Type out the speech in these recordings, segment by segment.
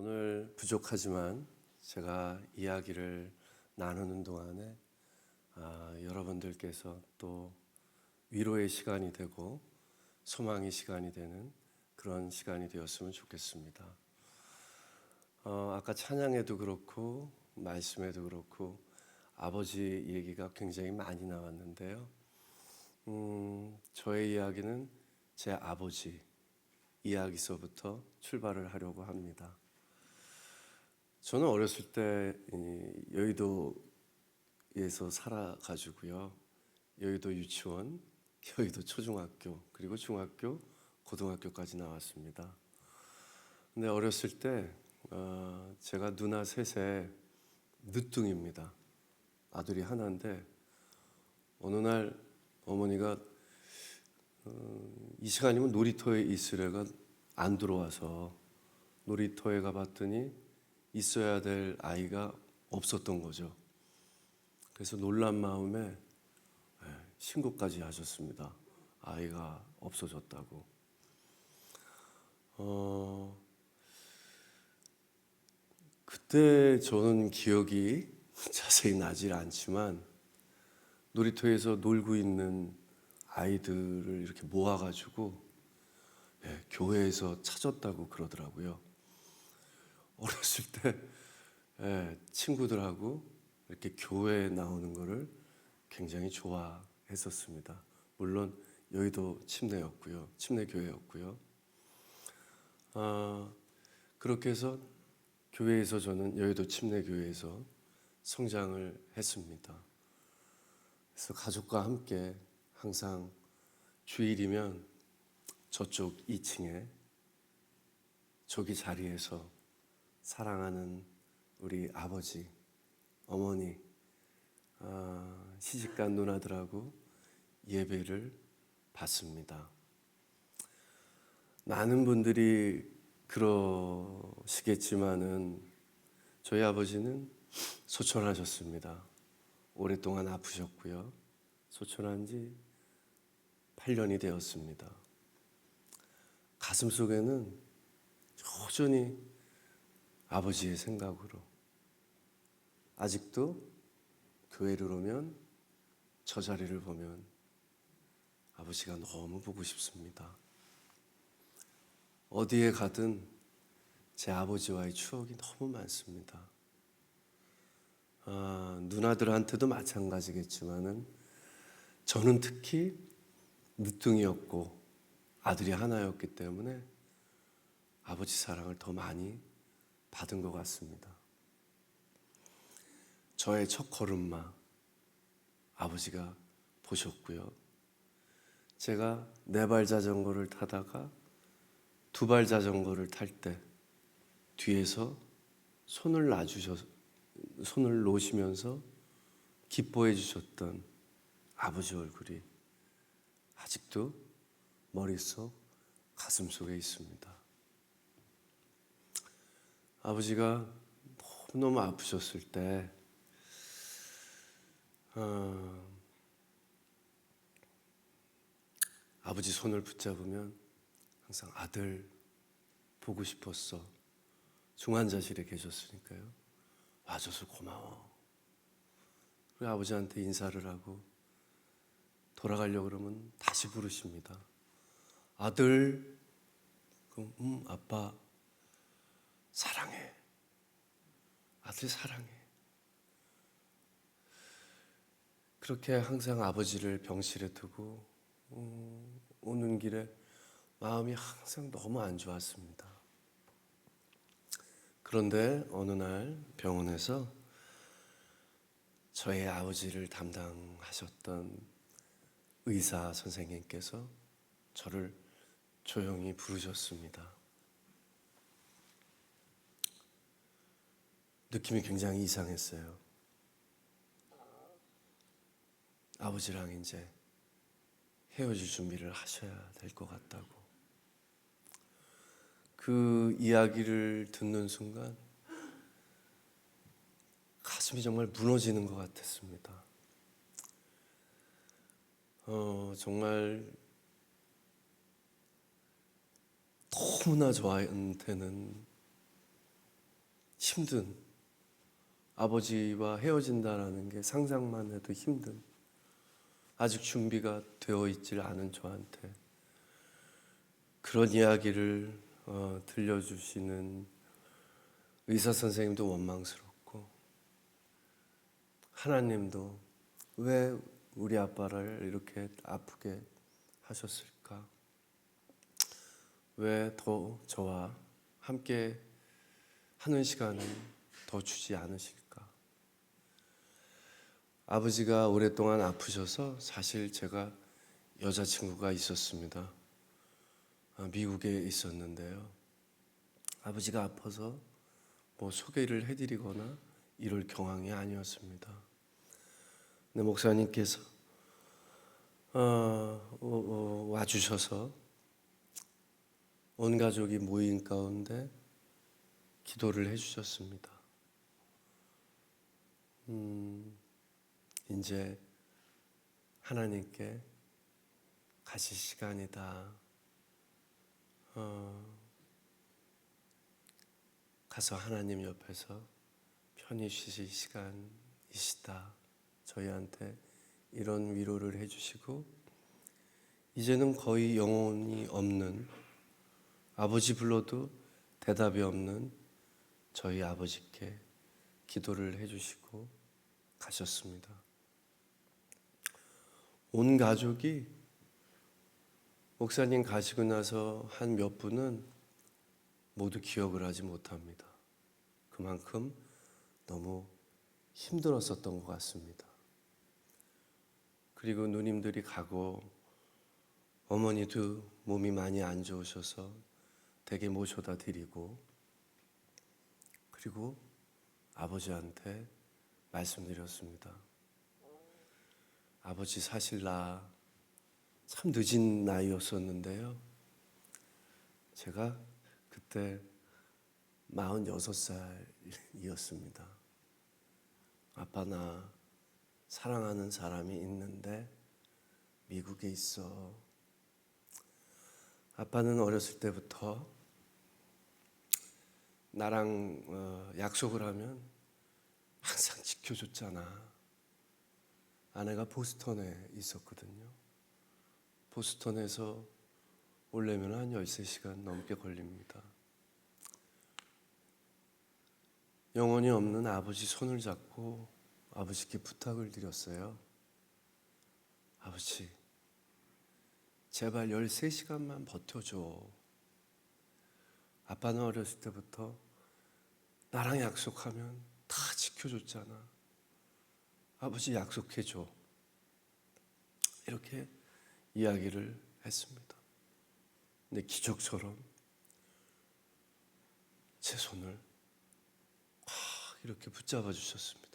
오늘 부족하지만 제가 이야기를 나누는 동안에 여러분들께서 또 위로의 시간이 되고 소망의 시간이 되는 그런 시간이 되었으면 좋겠습니다. 아까 찬양에도 그렇고 말씀에도 그렇고 아버지 얘기가 굉장히 많이 나왔는데요. 저의 이야기는 제 아버지 이야기서부터 출발을 하려고 합니다. 저는 어렸을 때 여의도에서 살아가지고요. 여의도 유치원, 여의도 초중학교, 그리고 중학교, 고등학교까지 나왔습니다. 근데 어렸을 때 제가 누나 셋에 늦둥입니다. 아들이 하나인데 어느 날 어머니가 이 시간이면 놀이터에 있으래가 안 들어와서 놀이터에 가봤더니 있어야 될 아이가 없었던 거죠. 그래서 놀란 마음에 신고까지 하셨습니다. 아이가 없어졌다고. 그때 저는 기억이 자세히 나질 않지만 놀이터에서 놀고 있는 아이들을 이렇게 모아가지고 교회에서 찾았다고 그러더라고요. 어렸을 때 친구들하고 이렇게 교회에 나오는 거를 굉장히 좋아했었습니다. 물론 여의도 침례교회였고요. 그렇게 해서 교회에서 저는 여의도 침례교회에서 성장을 했습니다. 그래서 가족과 함께 항상 주일이면 저쪽 2층에 저기 자리에서 사랑하는 우리 아버지, 어머니, 시집간 누나들하고 예배를 받습니다. 많은 분들이 그러시겠지만은 저희 아버지는 소천하셨습니다. 오랫동안 아프셨고요. 소천한 지 8년이 되었습니다. 가슴속에는 여전히 아버지의 생각으로 아직도 교회를 오면 저 자리를 보면 아버지가 너무 보고 싶습니다. 어디에 가든 제 아버지와의 추억이 너무 많습니다. 누나들한테도 마찬가지겠지만은 저는 특히 늦둥이였고 아들이 하나였기 때문에 아버지 사랑을 더 많이 받은 것 같습니다. 저의 첫 걸음마 아버지가 보셨고요. 제가 4발 자전거를 타다가 2발 자전거를 탈 때 뒤에서 손을 놓으시면서 기뻐해 주셨던 아버지 얼굴이 아직도 머릿속 가슴속에 있습니다. 아버지가 너무너무 아프셨을 때 아버지 손을 붙잡으면 항상 아들 보고 싶었어. 중환자실에 계셨으니까요. 와줘서 고마워. 그리고 아버지한테 인사를 하고 돌아가려고 그러면 다시 부르십니다. 아들, 그럼 아빠 사랑해. 아들 사랑해. 그렇게 항상 아버지를 병실에 두고 오는 길에 마음이 항상 너무 안 좋았습니다. 그런데 어느 날 병원에서 저의 아버지를 담당하셨던 의사 선생님께서 저를 조용히 부르셨습니다. 느낌이 굉장히 이상했어요. 아버지랑 이제 헤어질 준비를 하셔야 될 것 같다고. 그 이야기를 듣는 순간 가슴이 정말 무너지는 것 같았습니다. 정말 너무나 저한테는 힘든, 아버지와 헤어진다라는 게 상상만 해도 힘든, 아직 준비가 되어 있질 않은 저한테 그런 이야기를 들려주시는 의사 선생님도 원망스럽고, 하나님도 왜 우리 아빠를 이렇게 아프게 하셨을까? 왜 더 저와 함께 하는 시간을 더 주지 않으실까? 아버지가 오랫동안 아프셔서 사실 제가 여자친구가 있었습니다. 미국에 있었는데요. 아버지가 아파서 뭐 소개를 해드리거나 이럴 경황이 아니었습니다. 근데 목사님께서 와주셔서 온 가족이 모인 가운데 기도를 해주셨습니다. 이제 하나님께 가실 시간이다. 가서 하나님 옆에서 편히 쉬실 시간이시다. 저희한테 이런 위로를 해주시고, 이제는 거의 영혼이 없는, 아버지 불러도 대답이 없는 저희 아버지께 기도를 해주시고 가셨습니다. 온 가족이 목사님 가시고 나서 한 몇 분은 모두 기억을 하지 못합니다. 그만큼 너무 힘들었었던 것 같습니다. 그리고 누님들이 가고 어머니도 몸이 많이 안 좋으셔서 댁에 모셔다 드리고, 그리고 아버지한테 말씀드렸습니다. 아버지 사실 나 참 늦은 나이였었는데요. 제가 그때 46살이었습니다. 아빠 나 사랑하는 사람이 있는데 미국에 있어. 아빠는 어렸을 때부터 나랑 약속을 하면 항상 지켜줬잖아. 아내가 보스턴에 있었거든요. 보스턴에서 오려면 한 13시간 넘게 걸립니다. 영혼이 없는 아버지 손을 잡고 아버지께 부탁을 드렸어요. 아버지, 제발 13시간만 버텨줘. 아빠는 어렸을 때부터 나랑 약속하면 다 지켜줬잖아. 아버지 약속해줘. 이렇게 이야기를 했습니다. 근데 기적처럼 제 손을 이렇게 붙잡아 주셨습니다.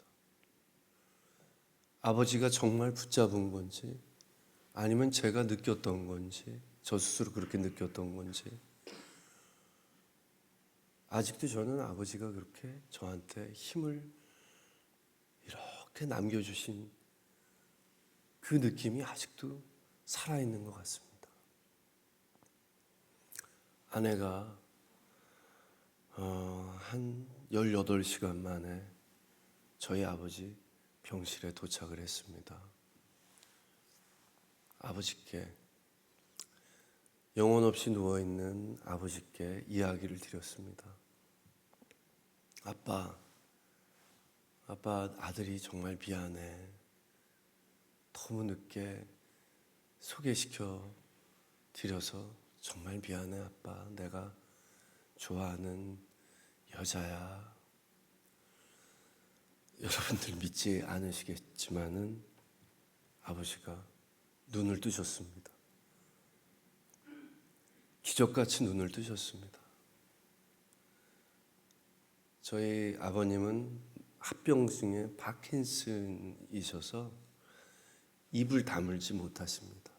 아버지가 정말 붙잡은 건지, 아니면 제가 느꼈던 건지, 저 스스로 그렇게 느꼈던 건지, 아직도 저는 아버지가 그렇게 저한테 힘을 이렇게 남겨주신 그 느낌이 아직도 살아있는 것 같습니다. 아내가 한 18시간 만에 저희 아버지 병실에 도착을 했습니다. 아버지께, 영혼 없이 누워있는 아버지께 이야기를 드렸습니다. 아빠 아들이 정말 미안해. 너무 늦게 소개시켜 드려서 정말 미안해 아빠. 내가 좋아하는 여자야. 여러분들 믿지 않으시겠지만은 아버지가 눈을 뜨셨습니다. 기적같이 눈을 뜨셨습니다. 저희 아버님은 합병증에 파킨슨이셔서 입을 다물지 못하십니다.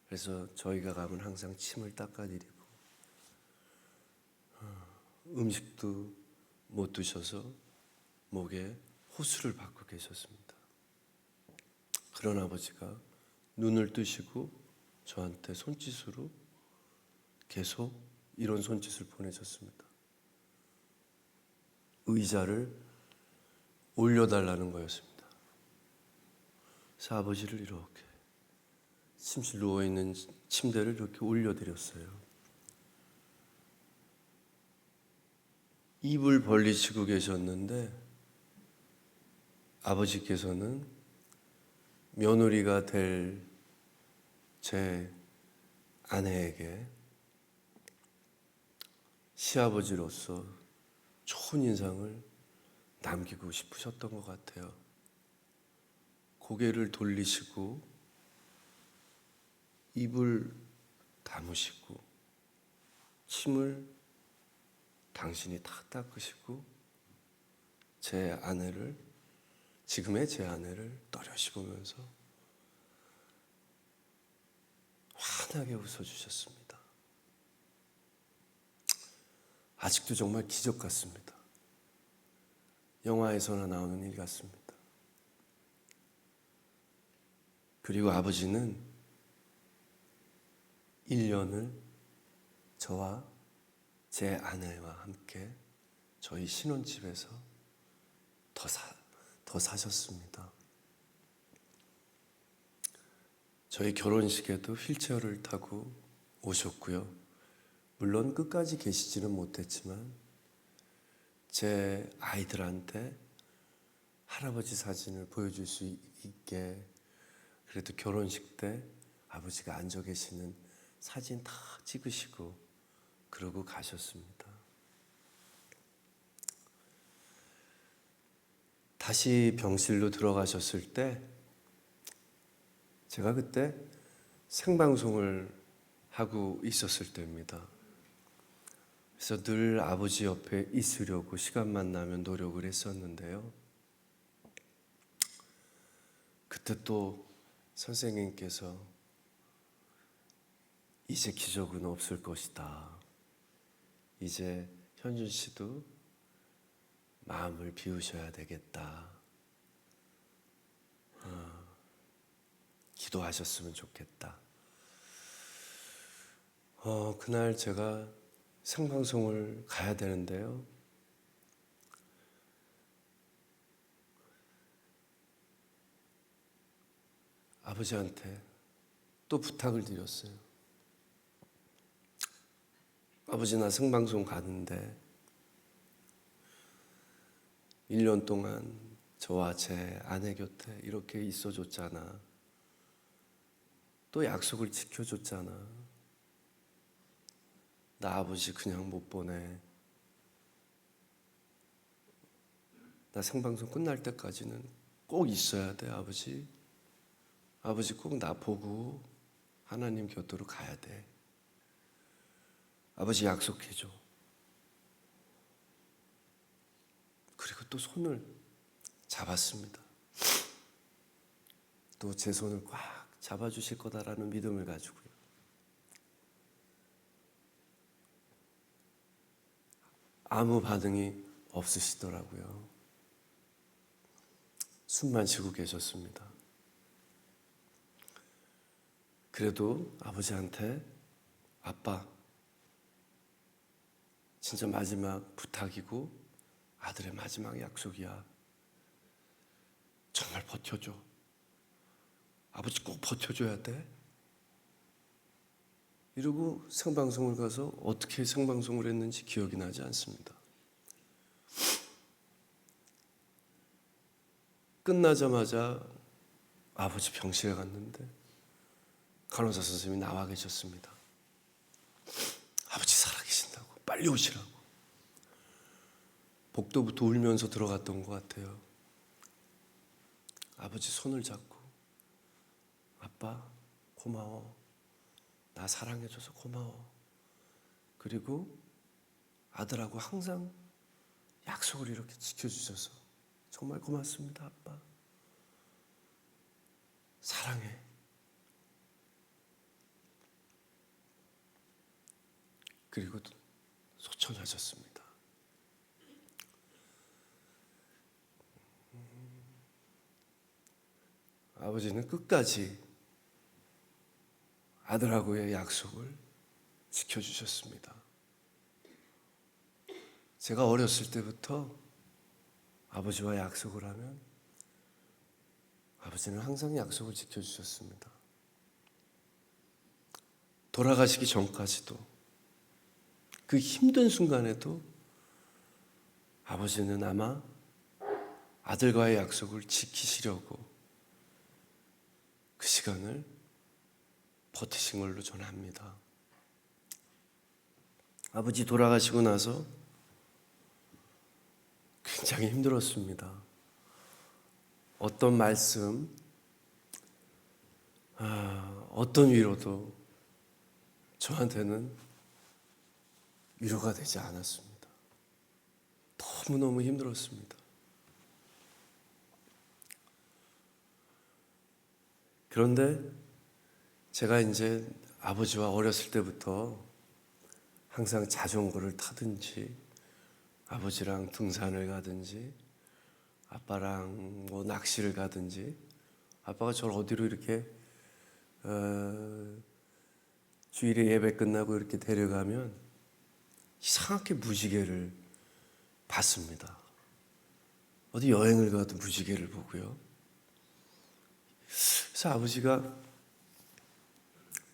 그래서 저희가 가면 항상 침을 닦아드리고, 음식도 못 드셔서 목에 호수를 받고 계셨습니다. 그런 아버지가 눈을 뜨시고 저한테 손짓으로 계속 이런 손짓을 보내셨습니다. 의자를 올려달라는 거였습니다. 그래서 아버지를 이렇게 침실 누워있는 침대를 이렇게 올려드렸어요. 입을 벌리시고 계셨는데 아버지께서는 며느리가 될 제 아내에게 시아버지로서 좋은 인상을 남기고 싶으셨던 것 같아요. 고개를 돌리시고 입을 다무시고 침을 당신이 다 닦으시고 지금의 제 아내를 떠려시보면서 환하게 웃어주셨습니다. 아직도 정말 기적 같습니다. 영화에서나 나오는 일 같습니다. 그리고 아버지는 1년을 저와 제 아내와 함께 저희 신혼집에서 더 사셨습니다. 저희 결혼식에도 휠체어를 타고 오셨고요. 물론 끝까지 계시지는 못했지만 제 아이들한테 할아버지 사진을 보여줄 수 있게 그래도 결혼식 때 아버지가 앉아 계시는 사진 다 찍으시고 그러고 가셨습니다. 다시 병실로 들어가셨을 때 제가 그때 생방송을 하고 있었을 때입니다. 그래서 늘 아버지 옆에 있으려고 시간만 나면 노력을 했었는데요. 그때 또 선생님께서 이제 기적은 없을 것이다. 이제 현준 씨도 마음을 비우셔야 되겠다. 기도하셨으면 좋겠다. 그날 제가 생방송을 가야 되는데요. 아버지한테 또 부탁을 드렸어요. 아버지, 나 생방송 가는데 1년 동안 저와 제 아내 곁에 이렇게 있어줬잖아. 또 약속을 지켜줬잖아. 나 아버지 그냥 못 보내. 나 생방송 끝날 때까지는 꼭 있어야 돼, 아버지. 아버지 꼭 나 보고 하나님 곁으로 가야 돼. 아버지 약속해줘. 그리고 또 손을 잡았습니다. 또 제 손을 꽉 잡아주실 거다라는 믿음을 가지고요. 아무 반응이 없으시더라고요. 숨만 쉬고 계셨습니다. 그래도 아버지한테 아빠, 진짜 마지막 부탁이고 아들의 마지막 약속이야. 정말 버텨줘. 아버지 꼭 버텨줘야 돼. 이러고 생방송을 가서 어떻게 생방송을 했는지 기억이 나지 않습니다. 끝나자마자 아버지 병실에 갔는데 간호사 선생님이 나와 계셨습니다. 아버지 살아계신다고, 빨리 오시라고. 복도부터 울면서 들어갔던 것 같아요. 아버지 손을 잡고 아빠 고마워. 나 사랑해줘서 고마워. 그리고 아들하고 항상 약속을 이렇게 지켜주셔서 정말 고맙습니다, 아빠. 사랑해. 그리고 소천하셨습니다. 아버지는 끝까지 아들하고의 약속을 지켜주셨습니다. 제가 어렸을 때부터 아버지와 약속을 하면 아버지는 항상 약속을 지켜주셨습니다. 돌아가시기 전까지도, 그 힘든 순간에도 아버지는 아마 아들과의 약속을 지키시려고 그 시간을 버티신 걸로 저는 압니다. 아버지 돌아가시고 나서 굉장히 힘들었습니다. 어떤 말씀, 어떤 위로도 저한테는 위로가 되지 않았습니다. 너무너무 힘들었습니다. 그런데 제가 이제 아버지와 어렸을 때부터 항상 자전거를 타든지 아버지랑 등산을 가든지 아빠랑 뭐 낚시를 가든지 아빠가 저를 어디로 이렇게 주일에 예배 끝나고 이렇게 데려가면 이상하게 무지개를 봤습니다. 어디 여행을 가도 무지개를 보고요. 그래서 아버지가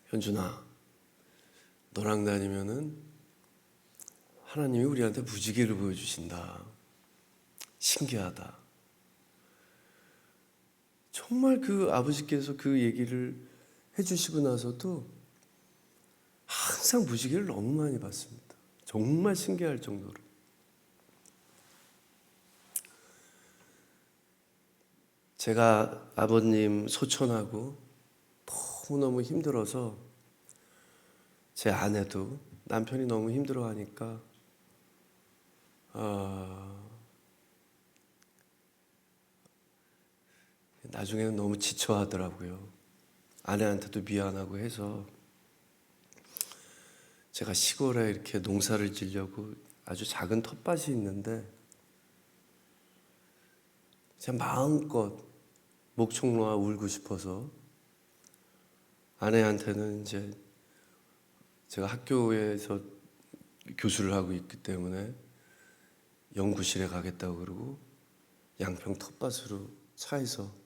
현준아, 너랑 다니면은 하나님이 우리한테 무지개를 보여주신다. 신기하다. 정말 그 아버지께서 그 얘기를 해주시고 나서도 항상 무지개를 너무 많이 봤습니다. 정말 신기할 정도로. 제가 아버님 소천하고 너무너무 힘들어서 제 아내도 남편이 너무 힘들어하니까 나중에는 너무 지쳐하더라고요. 아내한테도 미안하고 해서 제가 시골에 이렇게 농사를 지려고 아주 작은 텃밭이 있는데 제가 마음껏 목청 놓아 울고 싶어서 아내한테는 이제 제가 학교에서 교수를 하고 있기 때문에 연구실에 가겠다고 그러고 양평 텃밭으로 차에서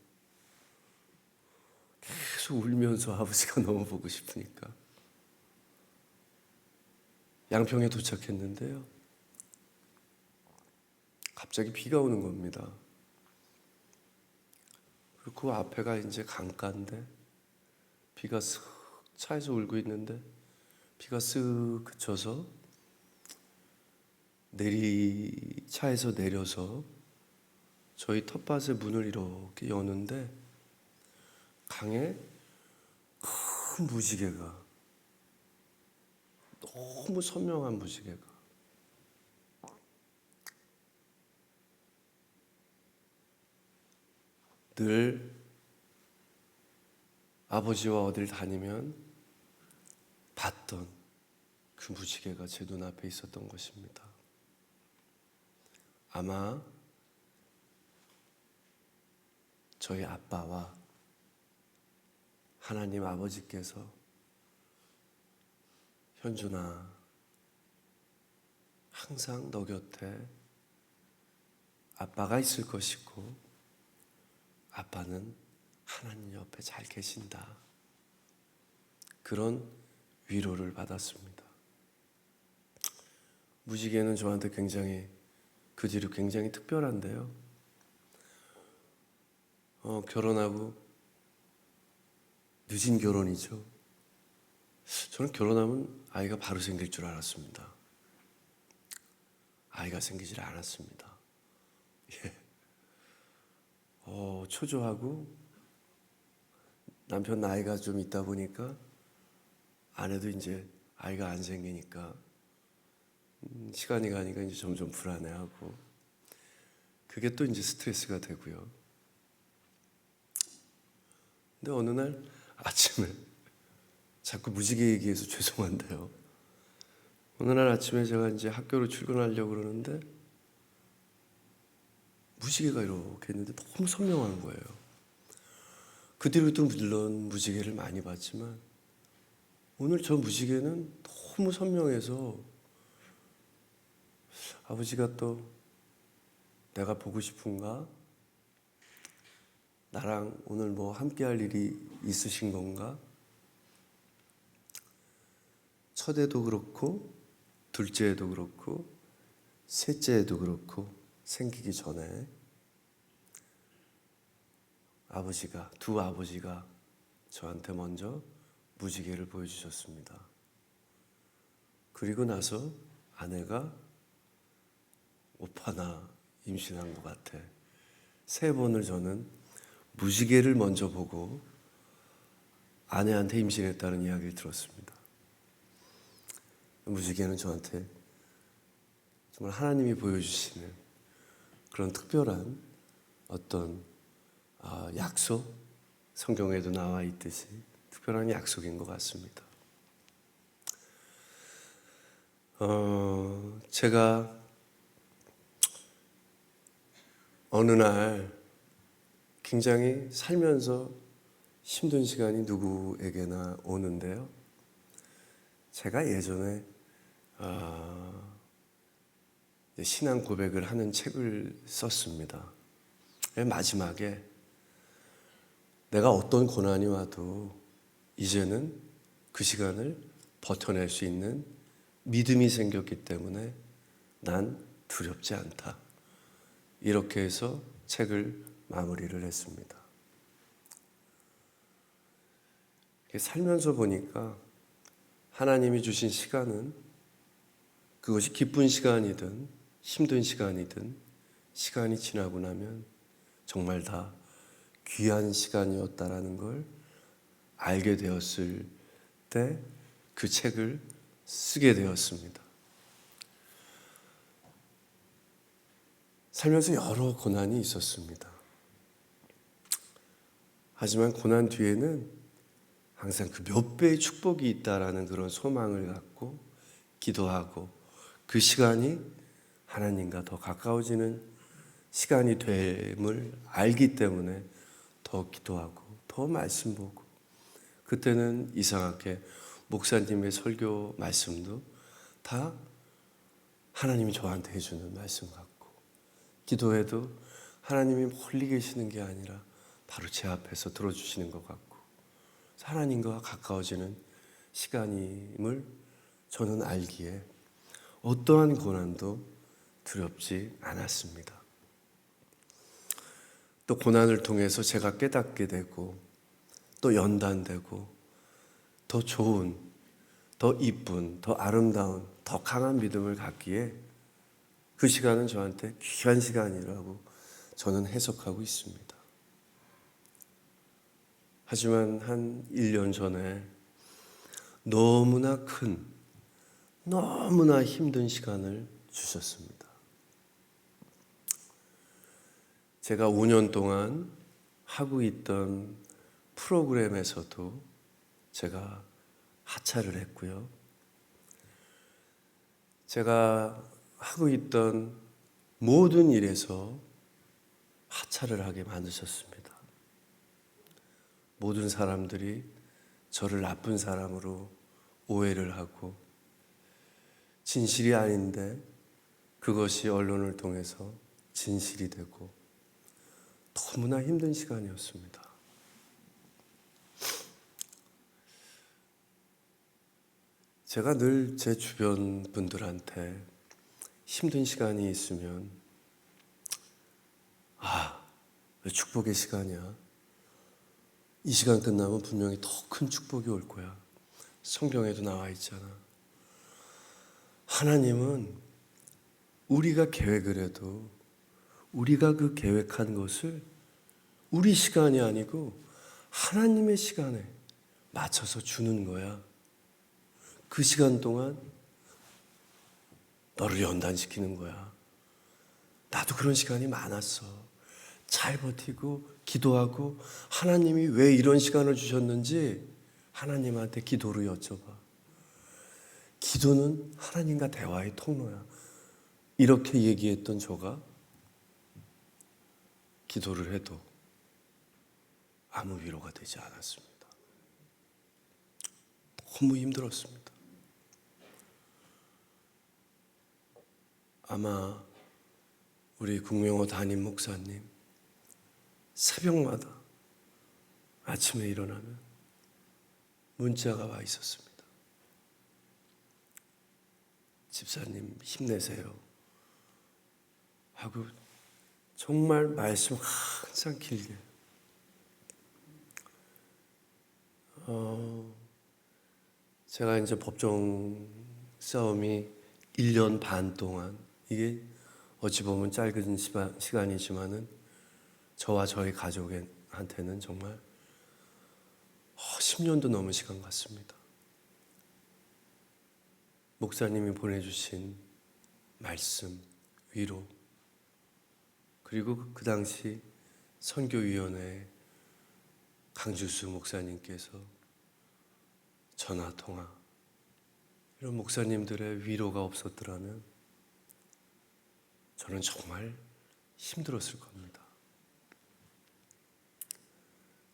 계속 울면서 아버지가 너무 보고 싶으니까 양평에 도착했는데요. 갑자기 비가 오는 겁니다. 그리고 그 앞에가 이제 강가인데 비가 쓱 차에서 울고 있는데 비가 쓱 그쳐서 차에서 내려서 저희 텃밭의 문을 이렇게 여는데 강에 큰 무지개가, 너무 선명한 무지개가 늘 아버지와 어딜 다니면 봤던 그 무지개가 제 눈앞에 있었던 것입니다. 아마 저희 아빠와 하나님 아버지께서 현준아, 항상 너 곁에 아빠가 있을 것이고 아빠는 하나님 옆에 잘 계신다. 그런 위로를 받았습니다. 무지개는 저한테 굉장히 그 뒤로 굉장히 특별한데요. 결혼하고 늦은 결혼이죠. 저는 결혼하면 아이가 바로 생길 줄 알았습니다. 아이가 생기질 않았습니다. 예. 초조하고 남편 나이가 좀 있다 보니까 아내도 이제 아이가 안 생기니까 시간이 가니까 이제 점점 불안해하고 그게 또 이제 스트레스가 되고요. 근데 어느 날 아침에 자꾸 무지개 얘기해서 죄송한데요. 어느 날 아침에 제가 이제 학교로 출근하려고 그러는데 무지개가 이렇게 있는데 너무 선명한 거예요. 그 뒤로도 물론 무지개를 많이 봤지만 오늘 저 무지개는 너무 선명해서 아버지가 또 내가 보고 싶은가? 나랑 오늘 뭐 함께할 일이 있으신 건가? 첫 애도 그렇고 둘째 애도 그렇고 셋째 애도 그렇고 생기기 전에 두 아버지가 저한테 먼저 무지개를 보여주셨습니다. 그리고 나서 아내가 오빠 나 임신한 것 같아. 3번을 저는 무지개를 먼저 보고 아내한테 임신했다는 이야기를 들었습니다. 무지개는 저한테 정말 하나님이 보여주시는 그런 특별한 어떤 약속, 성경에도 나와 있듯이 특별한 약속인 것 같습니다. 제가 어느 날 굉장히 살면서 힘든 시간이 누구에게나 오는데요. 제가 예전에 신앙 고백을 하는 책을 썼습니다. 마지막에 내가 어떤 고난이 와도 이제는 그 시간을 버텨낼 수 있는 믿음이 생겼기 때문에 난 두렵지 않다. 이렇게 해서 책을 마무리를 했습니다. 살면서 보니까 하나님이 주신 시간은 그것이 기쁜 시간이든 힘든 시간이든 시간이 지나고 나면 정말 다 귀한 시간이었다라는 걸 알게 되었을 때 그 책을 쓰게 되었습니다. 살면서 여러 고난이 있었습니다. 하지만 고난 뒤에는 항상 그 몇 배의 축복이 있다라는 그런 소망을 갖고 기도하고 그 시간이 하나님과 더 가까워지는 시간이 됨을 알기 때문에 더 기도하고 더 말씀 보고 그때는 이상하게 목사님의 설교 말씀도 다 하나님이 저한테 해주는 말씀 같고 기도해도 하나님이 멀리 계시는 게 아니라 바로 제 앞에서 들어주시는 것 같고 하나님과 가까워지는 시간임을 저는 알기에 어떠한 고난도 두렵지 않았습니다. 또 고난을 통해서 제가 깨닫게 되고 또 연단되고 더 좋은, 더 이쁜, 더 아름다운, 더 강한 믿음을 갖기에 그 시간은 저한테 귀한 시간이라고 저는 해석하고 있습니다. 하지만 한 1년 전에 너무나 큰, 너무나 힘든 시간을 주셨습니다. 제가 5년 동안 하고 있던 프로그램에서도 제가 하차를 했고요. 제가 하고 있던 모든 일에서 하차를 하게 만드셨습니다. 모든 사람들이 저를 나쁜 사람으로 오해를 하고 진실이 아닌데 그것이 언론을 통해서 진실이 되고 너무나 힘든 시간이었습니다. 제가 늘 제 주변 분들한테 힘든 시간이 있으면 왜 축복의 시간이야? 이 시간 끝나면 분명히 더 큰 축복이 올 거야. 성경에도 나와 있잖아. 하나님은 우리가 계획을 해도 우리가 그 계획한 것을 우리 시간이 아니고 하나님의 시간에 맞춰서 주는 거야. 그 시간 동안 너를 연단시키는 거야. 나도 그런 시간이 많았어. 잘 버티고 기도하고 하나님이 왜 이런 시간을 주셨는지 하나님한테 기도로 여쭤봐. 기도는 하나님과 대화의 통로야. 이렇게 얘기했던 저가 기도를 해도 아무 위로가 되지 않았습니다. 너무 힘들었습니다. 아마 우리 국명호 담임 목사님 새벽마다 아침에 일어나면 문자가 와 있었습니다. 집사님 힘내세요 하고 정말 말씀 항상 길게 제가 이제 법정 싸움이 1년 반 동안, 이게 어찌 보면 짧은 시간이지만은 저와 저희 가족한테는 정말 10년도 넘은 시간 같습니다. 목사님이 보내주신 말씀, 위로, 그리고 그 당시 선교위원회 강주수 목사님께서 전화 통화, 이런 목사님들의 위로가 없었더라면 저는 정말 힘들었을 겁니다.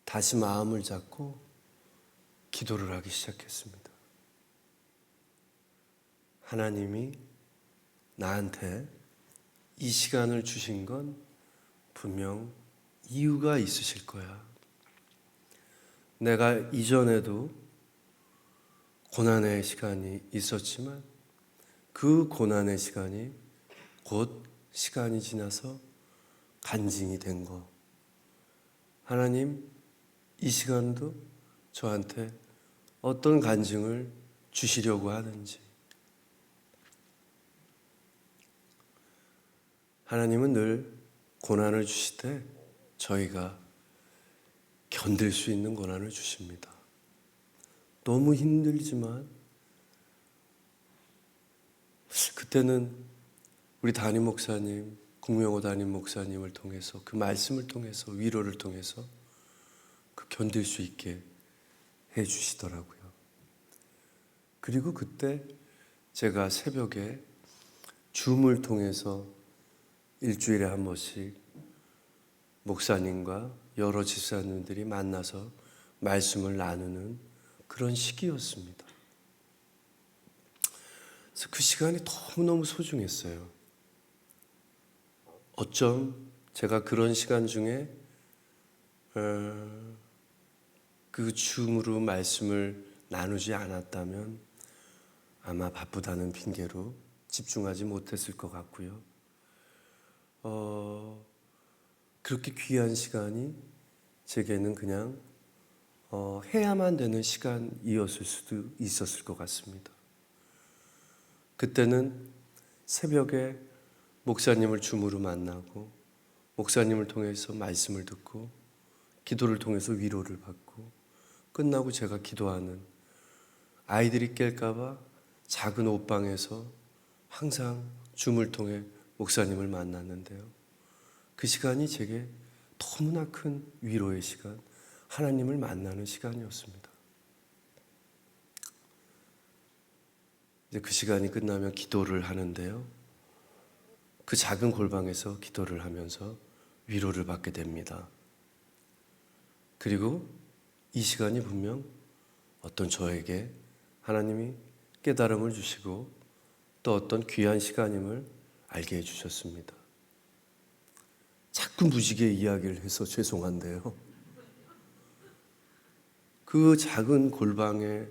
다시 마음을 잡고 기도를 하기 시작했습니다. 하나님이 나한테 이 시간을 주신 건 분명 이유가 있으실 거야. 내가 이전에도 고난의 시간이 있었지만 그 고난의 시간이 곧 시간이 지나서 간증이 된 거. 하나님, 이 시간도 저한테 어떤 간증을 주시려고 하는지. 하나님은 늘 고난을 주실 때 저희가 견딜 수 있는 고난을 주십니다. 너무 힘들지만 그때는 우리 담임 목사님, 국명호 담임 목사님을 통해서, 그 말씀을 통해서, 위로를 통해서 그 견딜 수 있게 해 주시더라고요. 그리고 그때 제가 새벽에 줌을 통해서 일주일에 한 번씩 목사님과 여러 집사님들이 만나서 말씀을 나누는 그런 시기였습니다. 그래서 그 시간이 너무너무 소중했어요. 어쩜 제가 그런 시간 중에 그 줌으로 말씀을 나누지 않았다면 아마 바쁘다는 핑계로 집중하지 못했을 것 같고요. 그렇게 귀한 시간이 제게는 그냥 해야만 되는 시간이었을 수도 있었을 것 같습니다. 그때는 새벽에 목사님을 줌으로 만나고 목사님을 통해서 말씀을 듣고 기도를 통해서 위로를 받고 끝나고 제가 기도하는, 아이들이 깰까 봐 작은 옷방에서 항상 줌을 통해 목사님을 만났는데요. 그 시간이 제게 너무나 큰 위로의 시간, 하나님을 만나는 시간이었습니다. 이제 그 시간이 끝나면 기도를 하는데요. 그 작은 골방에서 기도를 하면서 위로를 받게 됩니다. 그리고 이 시간이 분명 어떤 저에게 하나님이 깨달음을 주시고 또 어떤 귀한 시간임을 알게 해주셨습니다. 자꾸 무지개 이야기를 해서 죄송한데요. 그 작은 골방에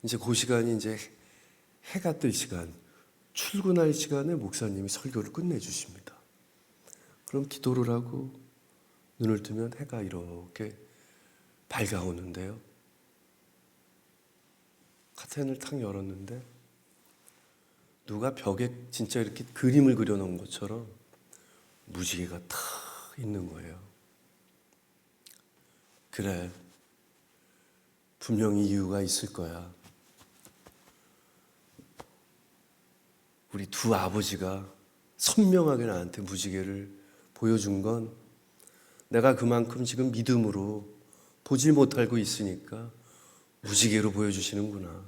이제 그 시간이 이제 해가 뜰 시간, 출근할 시간에 목사님이 설교를 끝내주십니다. 그럼 기도를 하고 눈을 뜨면 해가 이렇게 밝아오는데요. 커튼을 탁 열었는데 누가 벽에 진짜 이렇게 그림을 그려놓은 것처럼 무지개가 탁 있는 거예요. 그래, 분명히 이유가 있을 거야. 우리 두 아버지가 선명하게 나한테 무지개를 보여준 건 내가 그만큼 지금 믿음으로 보질 못하고 있으니까 무지개로 보여주시는구나.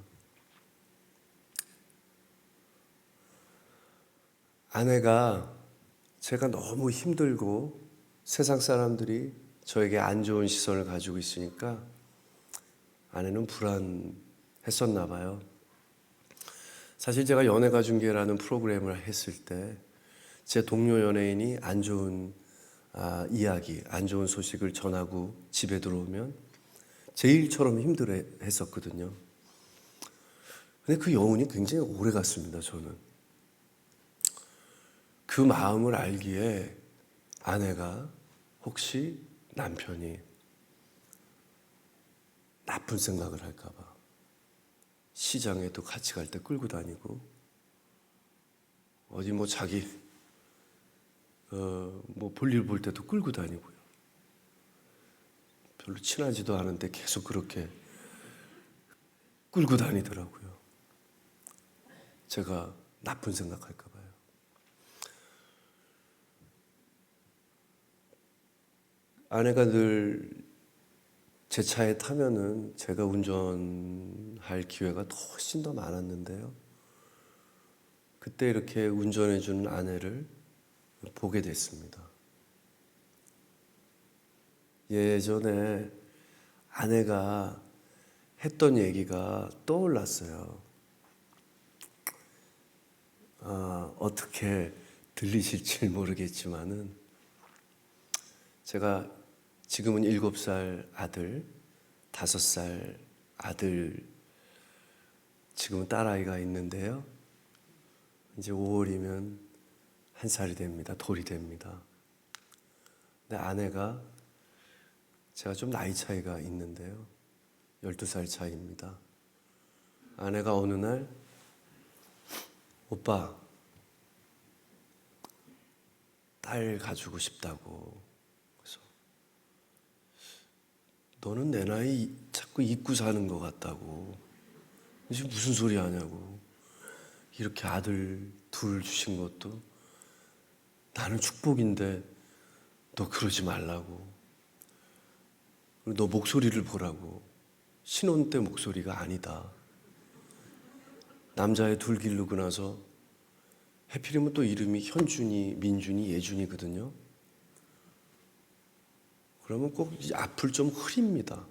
아내가 제가 너무 힘들고 세상 사람들이 저에게 안 좋은 시선을 가지고 있으니까 아내는 불안했었나 봐요. 사실 제가 연애가 중계라는 프로그램을 했을 때 제 동료 연예인이 안 좋은 이야기, 안 좋은 소식을 전하고 집에 들어오면 제 일처럼 힘들어 했었거든요. 근데 그 여운이 굉장히 오래 갔습니다, 저는. 그 마음을 알기에 아내가 혹시 남편이 나쁜 생각을 할까봐 시장에도 같이 갈 때 끌고 다니고 어디 뭐 자기 뭐 볼일 볼 때도 끌고 다니고요. 별로 친하지도 않은데 계속 그렇게 끌고 다니더라고요. 제가 나쁜 생각할까 봐요. 아내가 늘 제 차에 타면은 제가 운전할 기회가 훨씬 더 많았는데요. 그때 이렇게 운전해 주는 아내를 보게 됐습니다. 예전에 아내가 했던 얘기가 떠올랐어요. 어떻게 들리실지 모르겠지만은 제가 지금은 7살 아들, 5살 아들, 지금은 딸아이가 있는데요. 이제 5월이면 1살이 됩니다. 돌이 됩니다. 근데 아내가 제가 좀 나이 차이가 있는데요. 12살 차이입니다. 아내가 어느 날 오빠, 딸 가지고 싶다고. 그래서 너는 내 나이 자꾸 잊고 사는 것 같다고. 지금 무슨 소리 하냐고. 이렇게 아들 둘 주신 것도 나는 축복인데 너 그러지 말라고. 너 목소리를 보라고. 신혼 때 목소리가 아니다. 남자애 둘 기르고 나서 해필이면 또 이름이 현준이, 민준이, 예준이거든요. 그러면 꼭 앞을 좀 흐립니다.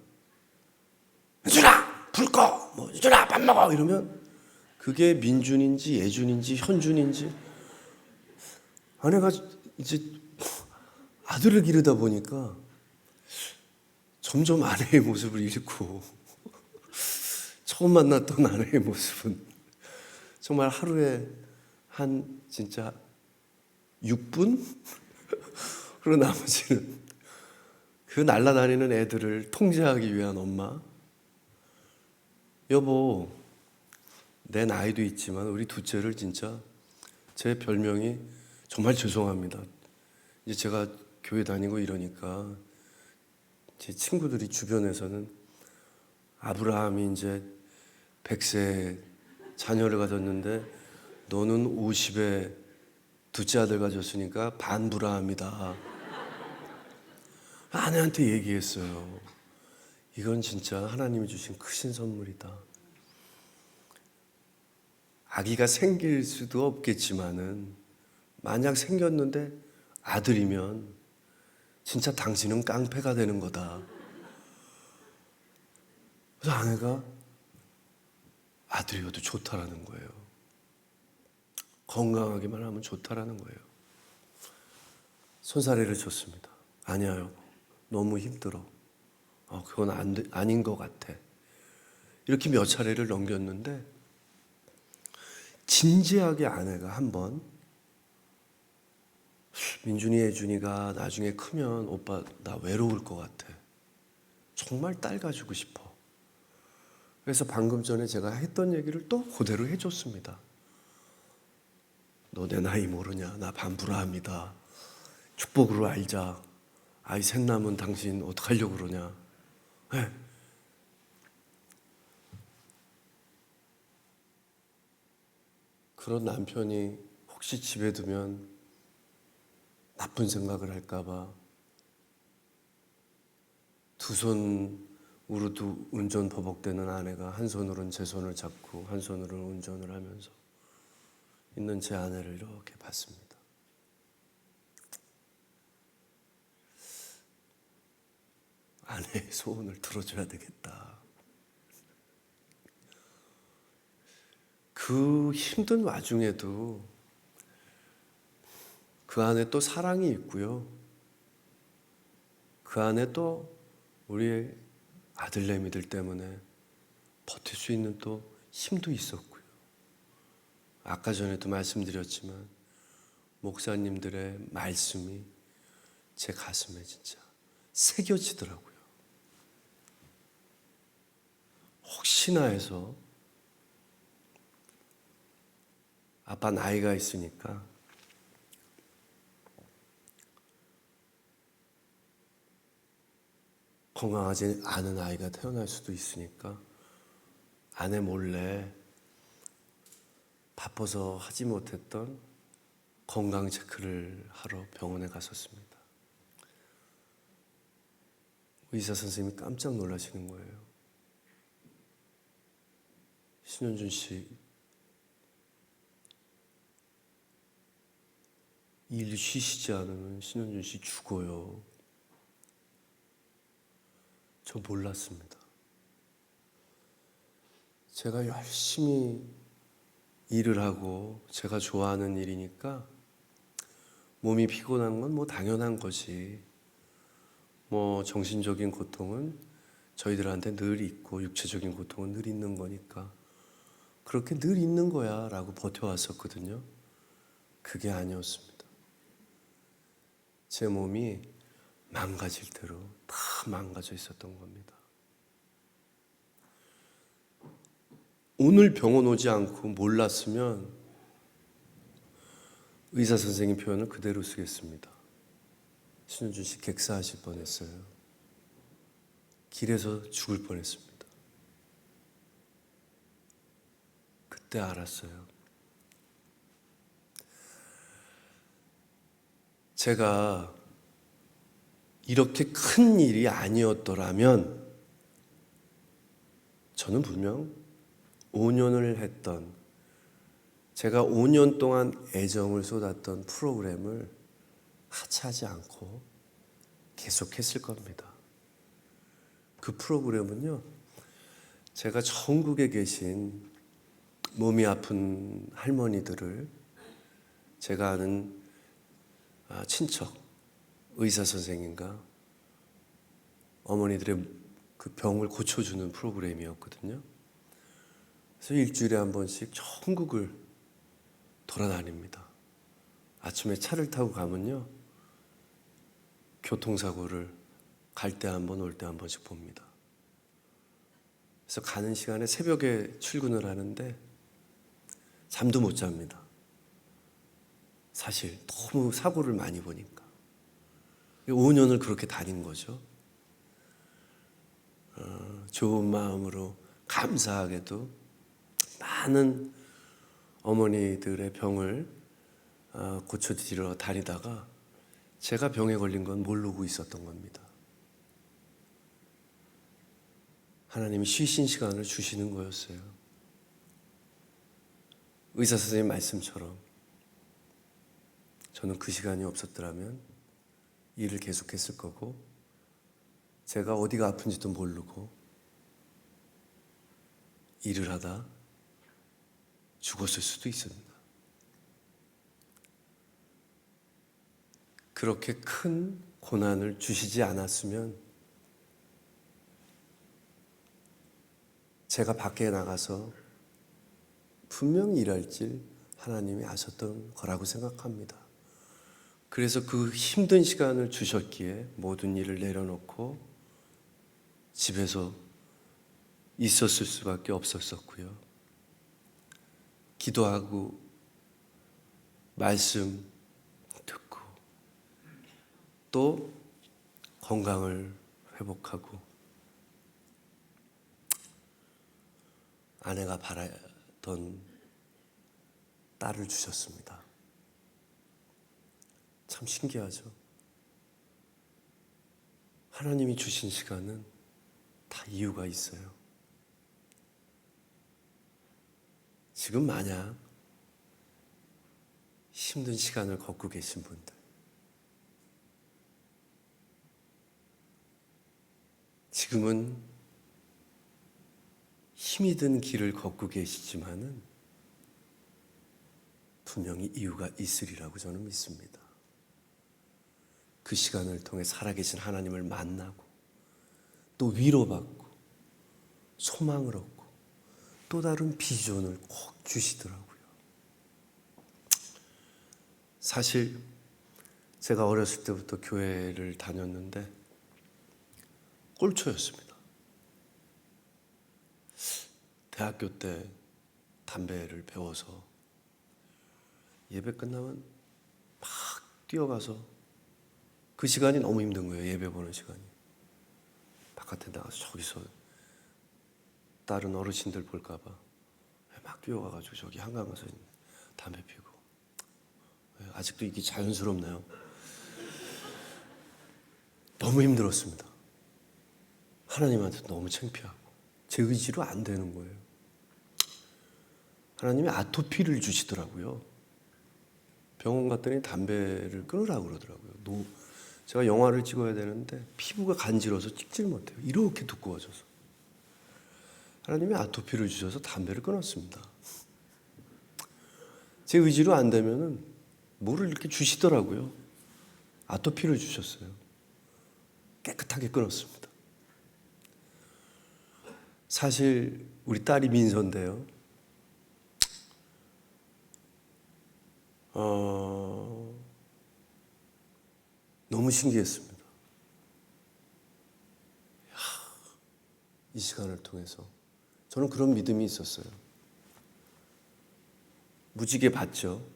현준아, 불 꺼! 뭐, 현준아, 밥 먹어! 이러면 그게 민준인지 예준인지 현준인지 아내가 이제 아들을 기르다 보니까 점점 아내의 모습을 잃고 처음 만났던 아내의 모습은 정말 하루에 한 진짜 6분? 그리고 나머지는 그 날아다니는 애들을 통제하기 위한 엄마. 여보, 내 나이도 있지만 우리 둘째를 진짜 제 별명이 정말 죄송합니다. 이제 제가 교회 다니고 이러니까 제 친구들이 주변에서는 아브라함이 이제 100세 자녀를 가졌는데 너는 50에 둘째 아들 가졌으니까 반브라함이다. 아내한테 얘기했어요. 이건 진짜 하나님이 주신 크신 선물이다. 아기가 생길 수도 없겠지만은 만약 생겼는데 아들이면 진짜 당신은 깡패가 되는 거다. 그래서 아내가 아들이어도 좋다라는 거예요. 건강하기만 하면 좋다라는 거예요. 손사래를 줬습니다. 아니야, 너무 힘들어. 그건 아닌 것 같아. 이렇게 몇 차례를 넘겼는데 진지하게 아내가 한번 민준이, 예준이가 나중에 크면 오빠 나 외로울 것 같아. 정말 딸 가지고 싶어. 그래서 방금 전에 제가 했던 얘기를 또 그대로 해줬습니다. 너 내 나이 모르냐? 나 반브라함이다. 축복으로 알자. 아이 셋 남은 당신 어떡하려고 그러냐? 네. 그런 남편이 혹시 집에 두면 나쁜 생각을 할까봐 두 손으로도 운전 버벅대는 아내가 한 손으로는 제 손을 잡고 한 손으로는 운전을 하면서 있는 제 아내를 이렇게 봤습니다. 아내의 소원을 들어줘야 되겠다. 그 힘든 와중에도 그 안에 또 사랑이 있고요. 그 안에 또 우리 아들내미들 때문에 버틸 수 있는 또 힘도 있었고요. 아까 전에도 말씀드렸지만 목사님들의 말씀이 제 가슴에 진짜 새겨지더라고요. 혹시나 해서 아빠 나이가 있으니까 건강하지 않은 아이가 태어날 수도 있으니까 아내 몰래 바빠서 하지 못했던 건강 체크를 하러 병원에 갔었습니다. 의사 선생님이 깜짝 놀라시는 거예요. 신현준 씨, 일 쉬시지 않으면 신현준 씨 죽어요. 저 몰랐습니다. 제가 열심히 일을 하고 제가 좋아하는 일이니까 몸이 피곤한 건 뭐 당연한 거지. 뭐 정신적인 고통은 저희들한테 늘 있고 육체적인 고통은 늘 있는 거니까 그렇게 늘 있는 거야 라고 버텨왔었거든요. 그게 아니었습니다. 제 몸이 망가질 대로 다 망가져 있었던 겁니다. 오늘 병원 오지 않고 몰랐으면 의사 선생님 표현을 그대로 쓰겠습니다. 신현준 씨 객사하실 뻔했어요. 길에서 죽을 뻔했습니다. 그때 알았어요. 제가 이렇게 큰 일이 아니었더라면 저는 분명 5년을 했던, 제가 5년 동안 애정을 쏟았던 프로그램을 하차하지 않고 계속했을 겁니다. 그 프로그램은요, 제가 전국에 계신 몸이 아픈 할머니들을 제가 아는 친척 의사 선생님과 어머니들의 그 병을 고쳐주는 프로그램이었거든요. 그래서 일주일에 한 번씩 전국을 돌아다닙니다. 아침에 차를 타고 가면요, 교통사고를 갈 때 한 번, 올 때 한 번씩 봅니다. 그래서 가는 시간에 새벽에 출근을 하는데 잠도 못 잡니다. 사실 너무 사고를 많이 보니까. 5년을 그렇게 다닌 거죠. 좋은 마음으로 감사하게도 많은 어머니들의 병을 고쳐드리러 다니다가 제가 병에 걸린 건 모르고 있었던 겁니다. 하나님이 쉬신 시간을 주시는 거였어요. 의사 선생님 말씀처럼 저는 그 시간이 없었더라면 일을 계속했을 거고 제가 어디가 아픈지도 모르고 일을 하다 죽었을 수도 있습니다. 그렇게 큰 고난을 주시지 않았으면 제가 밖에 나가서 분명히 일할 줄 하나님이 아셨던 거라고 생각합니다. 그래서 그 힘든 시간을 주셨기에 모든 일을 내려놓고 집에서 있었을 수밖에 없었었고요. 기도하고 말씀 듣고 또 건강을 회복하고 아내가 바라던 딸을 주셨습니다. 참 신기하죠? 하나님이 주신 시간은 다 이유가 있어요. 지금 만약 힘든 시간을 걷고 계신 분들, 지금은 힘이 든 길을 걷고 계시지만은 분명히 이유가 있으리라고 저는 믿습니다. 그 시간을 통해 살아계신 하나님을 만나고 또 위로받고 소망을 얻고 또 다른 비전을 꼭 주시더라고요. 사실 제가 어렸을 때부터 교회를 다녔는데 꼴초였습니다. 대학교 때 담배를 배워서 예배 끝나면 막 뛰어가서 그 시간이 너무 힘든 거예요. 예배 보는 시간이. 바깥에 나가서 저기서 다른 어르신들 볼까 봐 막 뛰어가가지고 저기 한강 가서 담배 피고. 아직도 이게 자연스럽나요? 너무 힘들었습니다. 하나님한테 너무 창피하고 제 의지로 안 되는 거예요. 하나님이 아토피를 주시더라고요. 병원 갔더니 담배를 끊으라고 그러더라고요. 제가 영화를 찍어야 되는데 피부가 간지러서 찍질 못해요. 이렇게 두꺼워져서. 하나님이 아토피를 주셔서 담배를 끊었습니다. 제 의지로 안 되면은 뭐를 이렇게 주시더라고요. 아토피를 주셨어요. 깨끗하게 끊었습니다. 사실 우리 딸이 민서인데요. 너무 신기했습니다. 이 시간을 통해서 저는 그런 믿음이 있었어요. 무지개 봤죠.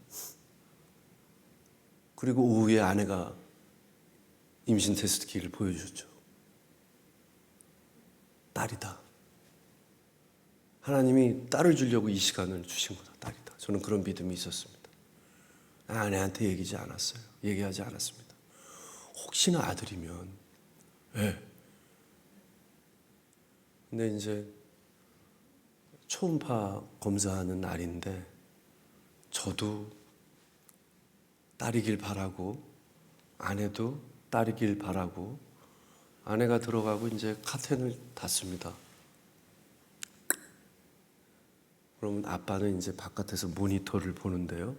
그리고 오후에 아내가 임신 테스트기를 보여줬죠. 딸이다. 하나님이 딸을 주려고 이 시간을 주신 거다. 딸이다. 저는 그런 믿음이 있었습니다. 아내한테 얘기하지 않았습니다. 혹시나 아들이면. 네. 근데 이제 초음파 검사하는 날인데 저도 딸이길 바라고 아내도 딸이길 바라고 아내가 들어가고 이제 카텐을 닫습니다. 그러면 아빠는 이제 바깥에서 모니터를 보는데요.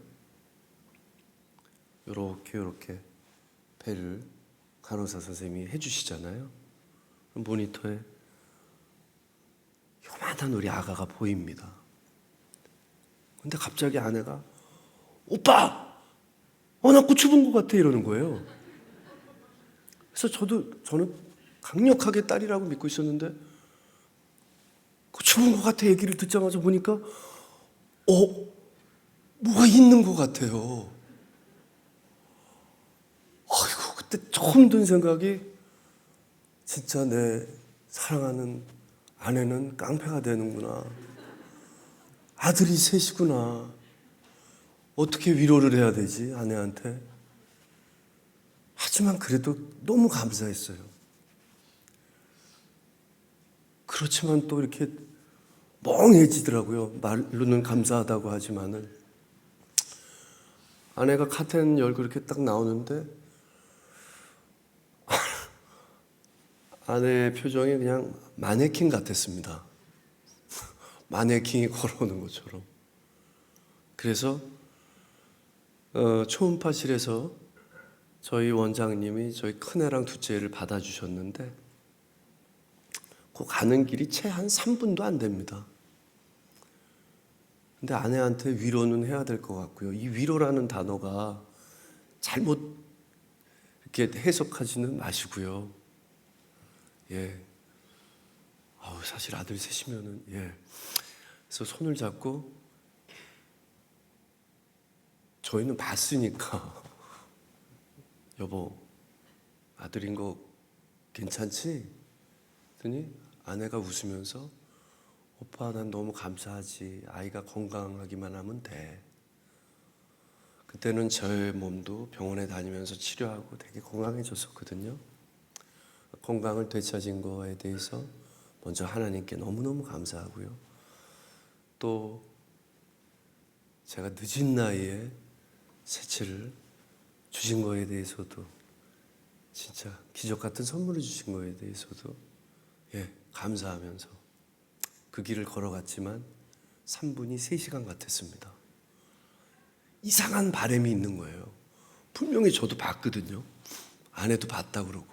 이렇게 배를 간호사 선생님이 해주시잖아요. 모니터에 요만한 우리 아가가 보입니다. 근데 갑자기 아내가 오빠! 나 고추 본 것 같아 이러는 거예요. 그래서 저는 강력하게 딸이라고 믿고 있었는데 고추 본 것 같아 얘기를 듣자마자 보니까 뭐가 있는 것 같아요. 아이고 그때 처음 든 생각이 진짜 내 사랑하는 아내는 깡패가 되는구나. 아들이 셋이구나. 어떻게 위로를 해야 되지 아내한테. 하지만 그래도 너무 감사했어요. 그렇지만 또 이렇게 멍해지더라고요. 말로는 감사하다고 하지만은. 아내가 카텐 열고 이렇게 딱 나오는데 아내의 표정이 그냥 마네킹 같았습니다. 마네킹이 걸어오는 것처럼. 그래서 초음파실에서 저희 원장님이 저희 큰애랑 둘째를 받아주셨는데 그 가는 길이 채 한 3분도 안 됩니다. 근데 아내한테 위로는 해야 될 것 같고요. 이 위로라는 단어가 잘못 이렇게 해석하지는 마시고요. 예. 사실 아들 셋이면은, 예. 그래서 손을 잡고, 저희는 봤으니까, 여보, 아들인 거 괜찮지? 그랬더니 아내가 웃으면서, 오빠, 난 너무 감사하지. 아이가 건강하기만 하면 돼. 그때는 저의 몸도 병원에 다니면서 치료하고 되게 건강해졌었거든요. 건강을 되찾은 거에 대해서 먼저 하나님께 너무너무 감사하고요. 또 제가 늦은 나이에 셋째를 주신 거에 대해서도 진짜 기적 같은 선물을 주신 거에 대해서도 감사하면서 그 길을 걸어갔지만 3분이 3시간 같았습니다. 이상한 바람이 있는 거예요. 분명히 저도 봤거든요. 아내도 봤다 그러고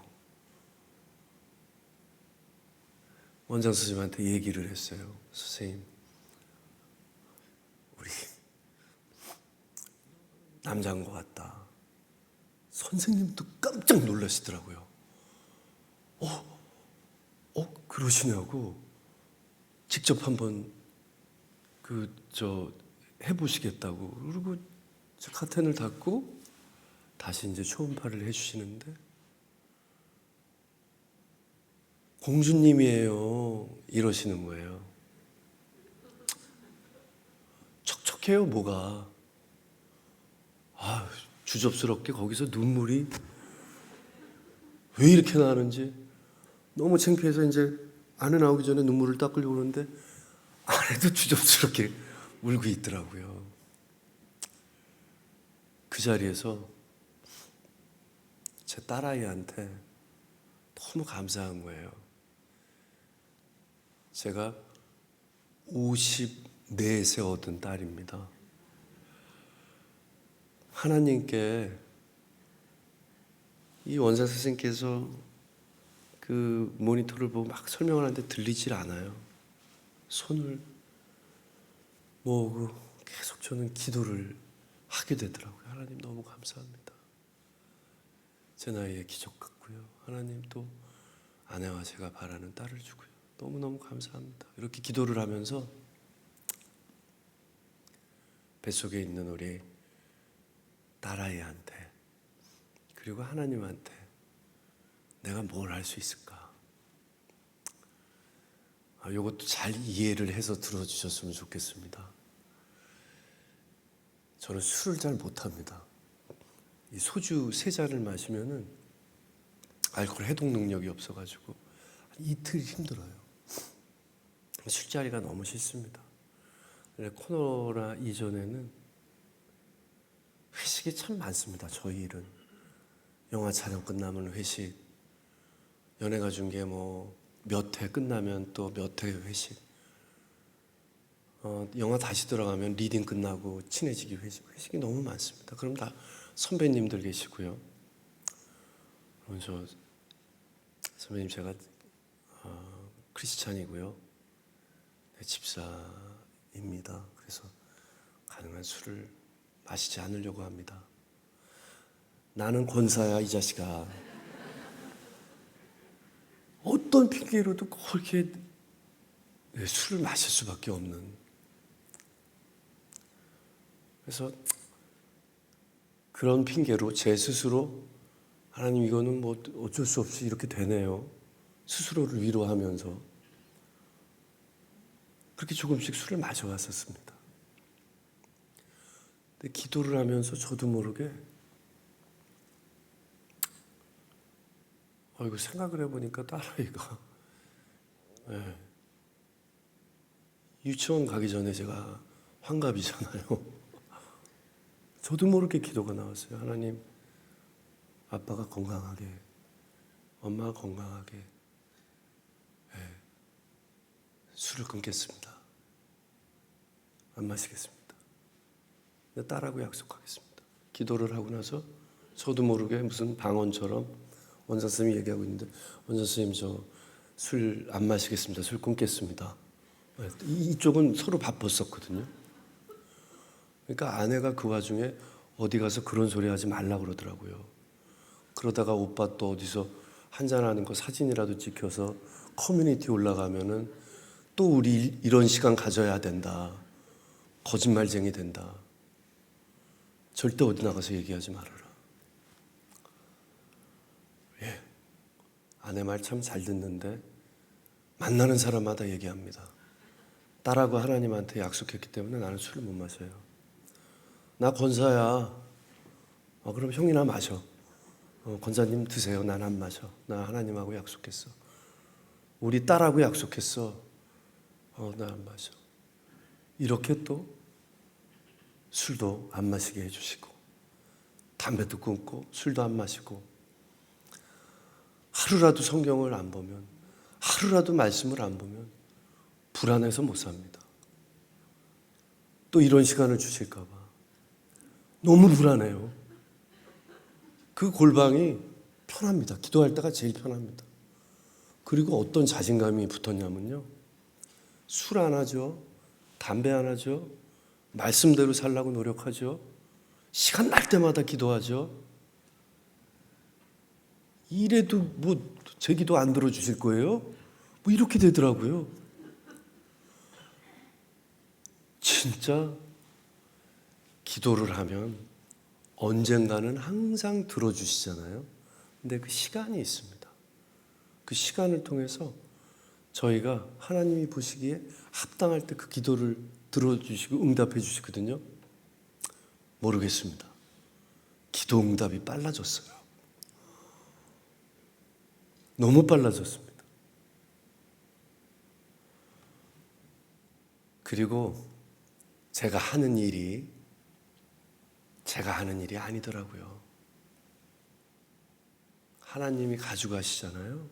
원장 선생님한테 얘기를 했어요. 선생님, 우리 남자인 것 같다. 선생님도 깜짝 놀라시더라고요. 그러시냐고. 직접 한번 해보시겠다고. 그리고 카텐을 닫고 다시 이제 초음파를 해주시는데, 공주님이에요 이러시는 거예요. 척척해요 뭐가. 주접스럽게 거기서 눈물이 왜 이렇게 나는지 너무 창피해서 이제 아내 나오기 전에 눈물을 닦으려고 그러는데 아내도 주접스럽게 울고 있더라고요. 그 자리에서 제 딸아이한테 너무 감사한 거예요. 제가 54세 얻은 딸입니다. 하나님께 이 원사 선생님께서 그 모니터를 보고 막 설명을 하는데 들리질 않아요. 손을 모으고 계속 저는 기도를 하게 되더라고요. 하나님 너무 감사합니다. 제 나이에 기적 같고요. 하나님 또 아내와 제가 바라는 딸을 주고요. 너무너무 감사합니다. 이렇게 기도를 하면서 뱃속에 있는 우리 딸아이한테 그리고 하나님한테 내가 뭘 할 수 있을까? 이것도 잘 이해를 해서 들어주셨으면 좋겠습니다. 저는 술을 잘 못합니다. 이 소주 3잔을 마시면은 알코올 해독 능력이 없어가지고 이틀 힘들어요. 술자리가 너무 싫습니다. 코로나 이전에는 회식이 참 많습니다. 저희 일은 영화 촬영 끝나면 회식, 연예가 중계 몇 회 끝나면 또 몇 회 회식, 영화 다시 들어가면 리딩 끝나고 친해지기 회식이 너무 많습니다. 그럼 다 선배님들 계시고요. 저 선배님 제가 크리스찬이고요. 집사입니다. 그래서 가능한 술을 마시지 않으려고 합니다. 나는 권사야 이 자식아. 어떤 핑계로도 그렇게 술을 마실 수밖에 없는. 그래서 그런 핑계로 제 스스로 하나님 이거는 어쩔 수 없이 이렇게 되네요. 스스로를 위로하면서 그렇게 조금씩 술을 마셔왔었습니다. 근데 기도를 하면서 저도 모르게 이거 생각을 해보니까 딸아이가 유치원 가기 전에 제가 환갑이잖아요. 저도 모르게 기도가 나왔어요. 하나님, 아빠가 건강하게, 엄마가 건강하게 술을 끊겠습니다. 안 마시겠습니다. 딸하고 약속하겠습니다. 기도를 하고 나서 저도 모르게 무슨 방언처럼 원장 선생님이 얘기하고 있는데, 원장 선생님 저 술 안 마시겠습니다. 술 끊겠습니다. 이쪽은 서로 바빴었거든요. 그러니까 아내가 그 와중에 어디 가서 그런 소리 하지 말라 그러더라고요. 그러다가 오빠 또 어디서 한잔하는 거 사진이라도 찍혀서 커뮤니티 올라가면은 또 우리 이런 시간 가져야 된다. 거짓말쟁이 된다. 절대 어디 나가서 얘기하지 말아라. 아내 말 참 잘 듣는데 만나는 사람마다 얘기합니다. 딸하고 하나님한테 약속했기 때문에 나는 술을 못 마셔요. 나 권사야. 그럼 형이나 마셔. 권사님 드세요. 난 안 마셔. 나 하나님하고 약속했어. 우리 딸하고 약속했어. 나 안 마셔. 이렇게 또 술도 안 마시게 해주시고 담배도 끊고 술도 안 마시고 하루라도 성경을 안 보면, 하루라도 말씀을 안 보면 불안해서 못 삽니다. 또 이런 시간을 주실까 봐 너무 불안해요. 그 골방이 편합니다. 기도할 때가 제일 편합니다. 그리고 어떤 자신감이 붙었냐면요. 술 안 하죠. 담배 안 하죠. 말씀대로 살라고 노력하죠. 시간 날 때마다 기도하죠. 이래도 뭐 제 기도 안 들어주실 거예요? 뭐 이렇게 되더라고요. 진짜 기도를 하면 언젠가는 항상 들어주시잖아요. 근데 그 시간이 있습니다. 그 시간을 통해서 저희가 하나님이 보시기에 합당할 때 그 기도를 들어주시고 응답해 주시거든요. 모르겠습니다. 기도 응답이 빨라졌어요. 너무 빨라졌습니다. 그리고 제가 하는 일이 아니더라고요. 하나님이 가져가시잖아요.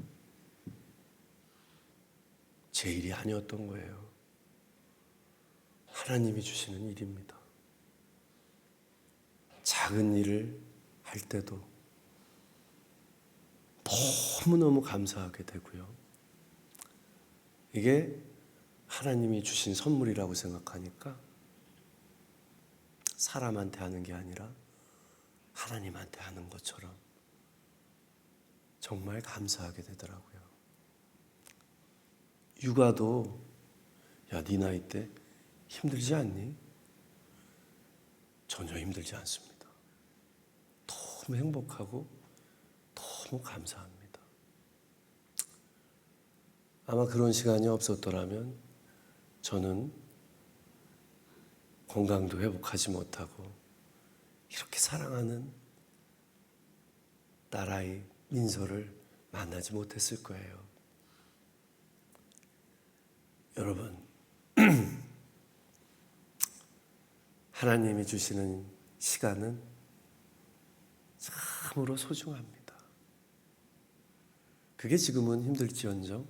제 일이 아니었던 거예요. 하나님이 주시는 일입니다. 작은 일을 할 때도 너무너무 감사하게 되고요. 이게 하나님이 주신 선물이라고 생각하니까 사람한테 하는 게 아니라 하나님한테 하는 것처럼 정말 감사하게 되더라고요. 육아도 야, 네 나이 때 힘들지 않니? 전혀 힘들지 않습니다. 너무 행복하고 너무 감사합니다. 아마 그런 시간이 없었더라면 저는 건강도 회복하지 못하고 이렇게 사랑하는 딸아이 민서를 만나지 못했을 거예요. 여러분, 하나님이 주시는 시간은 참으로 소중합니다. 그게 지금은 힘들지언정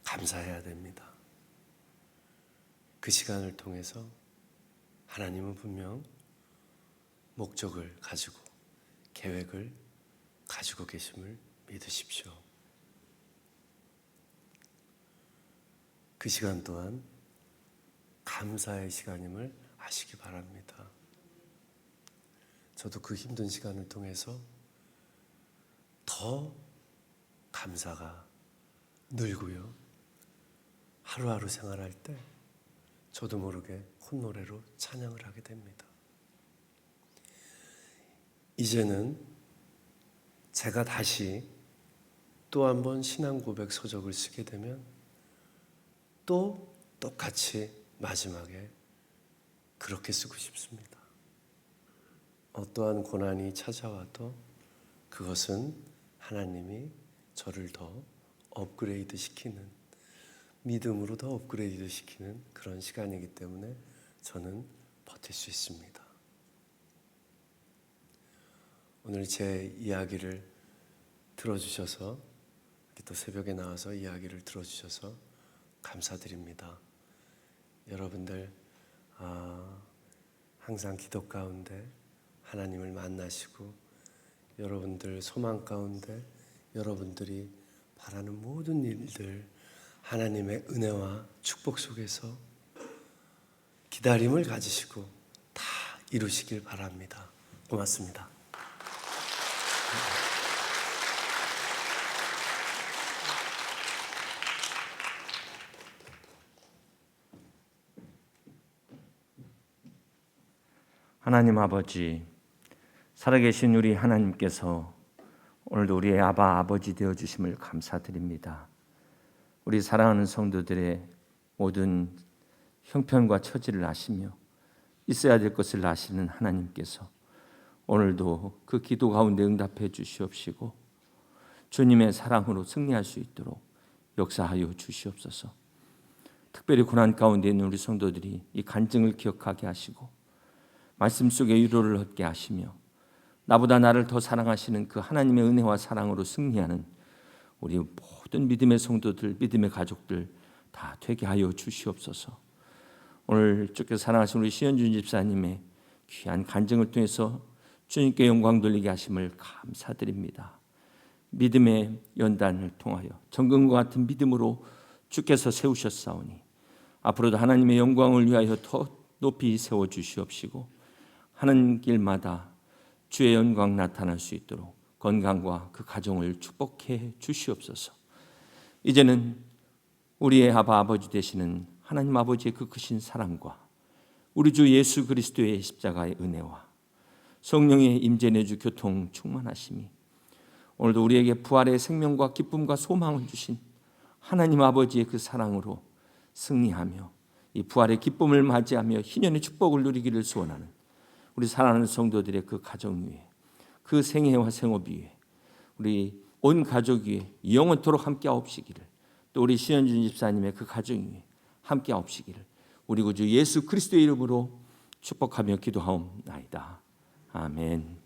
감사해야 됩니다. 그 시간을 통해서 하나님은 분명 목적을 가지고 계획을 가지고 계심을 믿으십시오. 그 시간 또한 감사의 시간임을 아시기 바랍니다. 저도 그 힘든 시간을 통해서 더 감사가 늘고요. 하루하루 생활할 때 저도 모르게 콧노래로 찬양을 하게 됩니다. 이제는 제가 다시 또 한 번 신앙 고백 서적을 쓰게 되면 또 똑같이 마지막에 그렇게 쓰고 싶습니다. 어떠한 고난이 찾아와도 그것은 하나님이 저를 더 업그레이드 시키는, 믿음으로 더 업그레이드 시키는 그런 시간이기 때문에 저는 버틸 수 있습니다. 오늘 제 이야기를 들어주셔서, 또 새벽에 나와서 이야기를 들어주셔서 감사드립니다. 여러분들 항상 기도 가운데 하나님을 만나시고, 여러분들 소망 가운데 여러분들이 바라는 모든 일들 하나님의 은혜와 축복 속에서 기다림을 가지시고 다 이루시길 바랍니다. 고맙습니다. 하나님 아버지, 살아계신 우리 하나님께서 오늘도 우리의 아버지 되어주심을 감사드립니다. 우리 사랑하는 성도들의 모든 형편과 처지를 아시며 있어야 될 것을 아시는 하나님께서 오늘도 그 기도 가운데 응답해 주시옵시고 주님의 사랑으로 승리할 수 있도록 역사하여 주시옵소서. 특별히 고난 가운데 있는 우리 성도들이 이 간증을 기억하게 하시고 말씀 속에 위로를 얻게 하시며 나보다 나를 더 사랑하시는 그 하나님의 은혜와 사랑으로 승리하는 우리 모든 믿음의 성도들, 믿음의 가족들 다 되게 하여 주시옵소서. 오늘 주께서 사랑하신 우리 시현준 집사님의 귀한 간증을 통해서 주님께 영광 돌리게 하심을 감사드립니다. 믿음의 연단을 통하여 정금과 같은 믿음으로 주께서 세우셨사오니 앞으로도 하나님의 영광을 위하여 더 높이 세워 주시옵시고 하는 길마다 주의 영광 나타날 수 있도록 건강과 그 가정을 축복해 주시옵소서. 이제는 우리의 아버지 되시는 하나님 아버지의 그 크신 사랑과 우리 주 예수 그리스도의 십자가의 은혜와 성령의 임재 내주 교통 충만하심이 오늘도 우리에게 부활의 생명과 기쁨과 소망을 주신 하나님 아버지의 그 사랑으로 승리하며 이 부활의 기쁨을 맞이하며 희년의 축복을 누리기를 소원하는 우리 사랑하는 성도들의 그 가정 위에 그 생애와 생업 위에 우리 온 가족 위에 영원토록 함께하옵시기를 또 우리 신현준 집사님의 그 가정 위에 함께하옵시기를 우리 구주 예수 그리스도의 이름으로 축복하며 기도하옵나이다. 아멘.